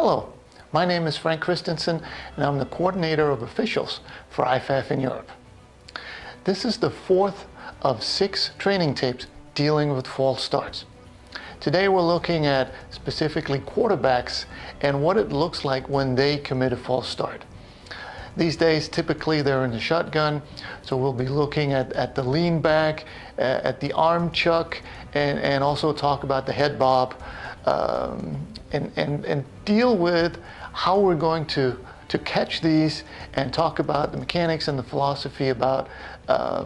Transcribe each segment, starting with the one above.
Hello, my name is Frank Christensen and I'm the coordinator of officials for IFAF in Europe. This is the fourth of 6 training tapes dealing with false starts. Today we're looking at specifically quarterbacks and what it looks like when they commit a false start. These days typically they're in the shotgun, so we'll be looking at the lean back, at the arm chuck, and also talk about the head bob, and deal with how we're going to catch these and talk about the mechanics and the philosophy about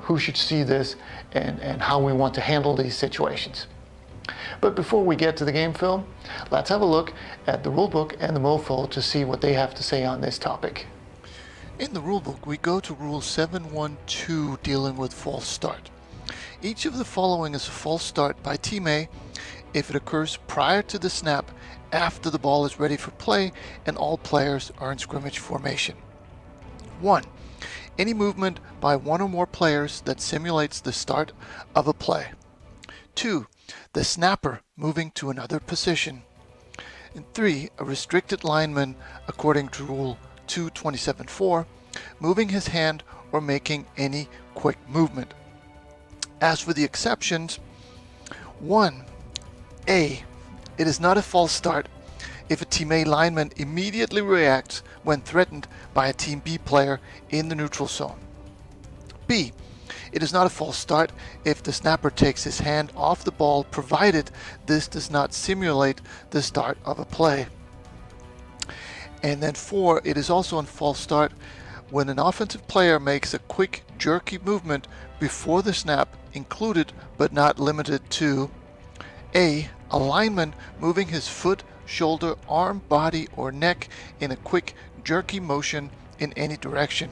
who should see this and how we want to handle these situations. But before we get to the game film, let's have a look at the rulebook and the MoFo to see what they have to say on this topic. In the rulebook, we go to Rule 712 dealing with false start. Each of the following is a false start by Team A if it occurs prior to the snap, after the ball is ready for play, and all players are in scrimmage formation. 1. Any movement by one or more players that simulates the start of a play. 2. The snapper moving to another position. And 3. A restricted lineman, according to Rule 227.4, moving his hand or making any quick movement. As for the exceptions, 1. A. It is not a false start if a Team A lineman immediately reacts when threatened by a Team B player in the neutral zone. B. It is not a false start if the snapper takes his hand off the ball, provided this does not simulate the start of a play. And then 4. It is also a false start when an offensive player makes a quick, jerky movement before the snap, included but not limited to A. A lineman moving his foot, shoulder, arm, body, or neck in a quick, jerky motion in any direction.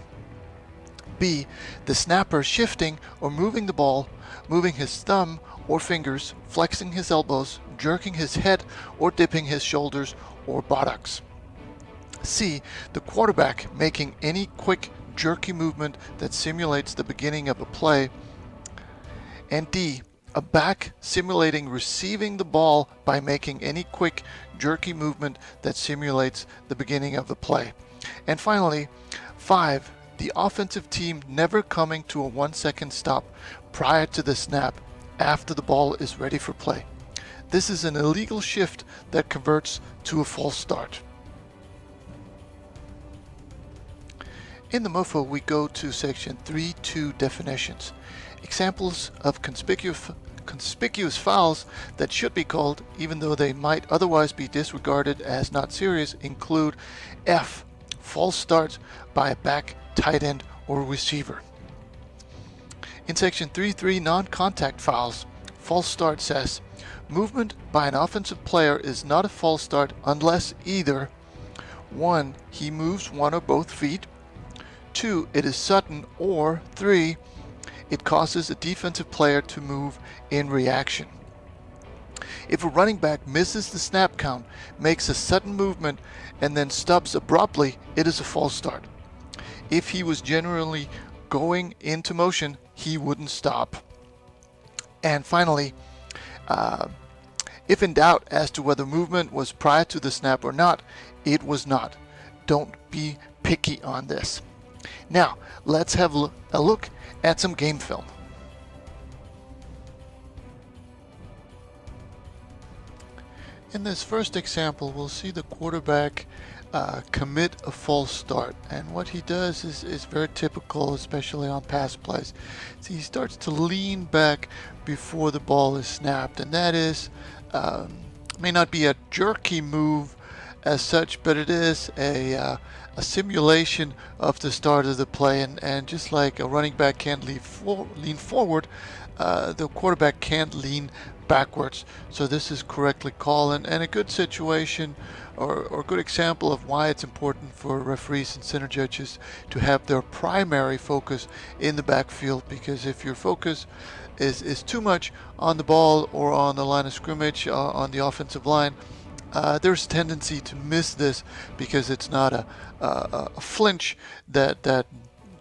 B. The snapper shifting or moving the ball, moving his thumb or fingers, flexing his elbows, jerking his head, or dipping his shoulders or buttocks. C. The quarterback making any quick, jerky movement that simulates the beginning of a play. And D. A back simulating receiving the ball by making any quick, jerky movement that simulates the beginning of the play. And finally, 5. The offensive team never coming to a 1-second stop prior to the snap after the ball is ready for play. This is an illegal shift that converts to a false start. In the MoFo, we go to section 3.2 definitions. Examples of conspicuous fouls that should be called, even though they might otherwise be disregarded as not serious, include F. False starts by a back, tight end, or receiver. In section 3.3 non-contact fouls, false start says, movement by an offensive player is not a false start unless either 1. He moves one or both feet, 2. It is sudden, or 3. It causes a defensive player to move in reaction. If a running back misses the snap count, makes a sudden movement, and then stops abruptly, it is a false start. If he was generally going into motion, he wouldn't stop. And finally, if in doubt as to whether movement was prior to the snap or not, it was not. Don't be picky on this. Now, let's have a look at some game film. In this first example, we'll see the quarterback commit a false start, and what he does is very typical, especially on pass plays. So he starts to lean back before the ball is snapped, and that is may not be a jerky move as such, but it is a simulation of the start of the play, and just like a running back can't lean forward, the quarterback can't lean backwards. So this is correctly called, and a good situation or good example of why it's important for referees and center judges to have their primary focus in the backfield, because if your focus is too much on the ball or on the line of scrimmage on the offensive line, there's a tendency to miss this because it's not a flinch that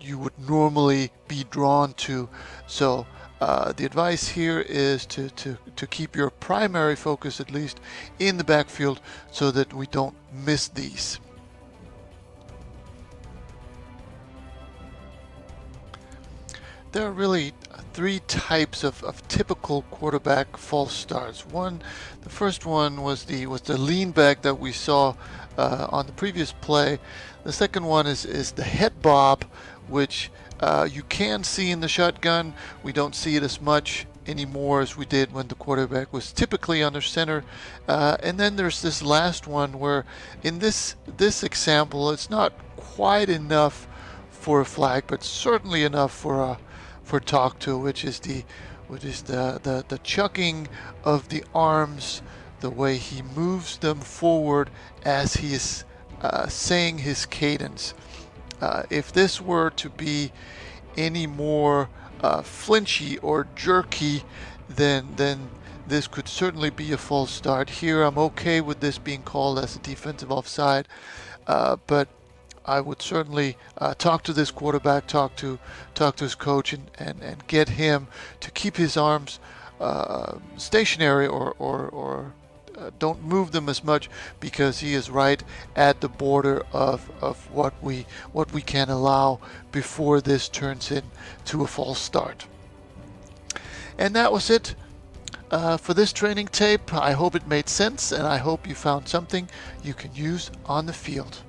you would normally be drawn to. So The advice here is to keep your primary focus at least in the backfield so that we don't miss these. There are really three types of typical quarterback false starts. The first one was the lean back that we saw on the previous play. The second one is the head bob, which you can see in the shotgun. We don't see it as much anymore as we did when the quarterback was typically under center. And then there's this last one where in this example it's not quite enough for a flag, but certainly enough for talk to, which is the chucking of the arms, the way he moves them forward as he is saying his cadence. If this were to be any more flinchy or jerky, then this could certainly be a false start. Here I'm okay with this being called as a defensive offside, but I would certainly talk to this quarterback, talk to his coach, and get him to keep his arms stationary or don't move them as much, because he is right at the border of what we can allow before this turns into a false start. And that was it for this training tape. I hope it made sense, and I hope you found something you can use on the field.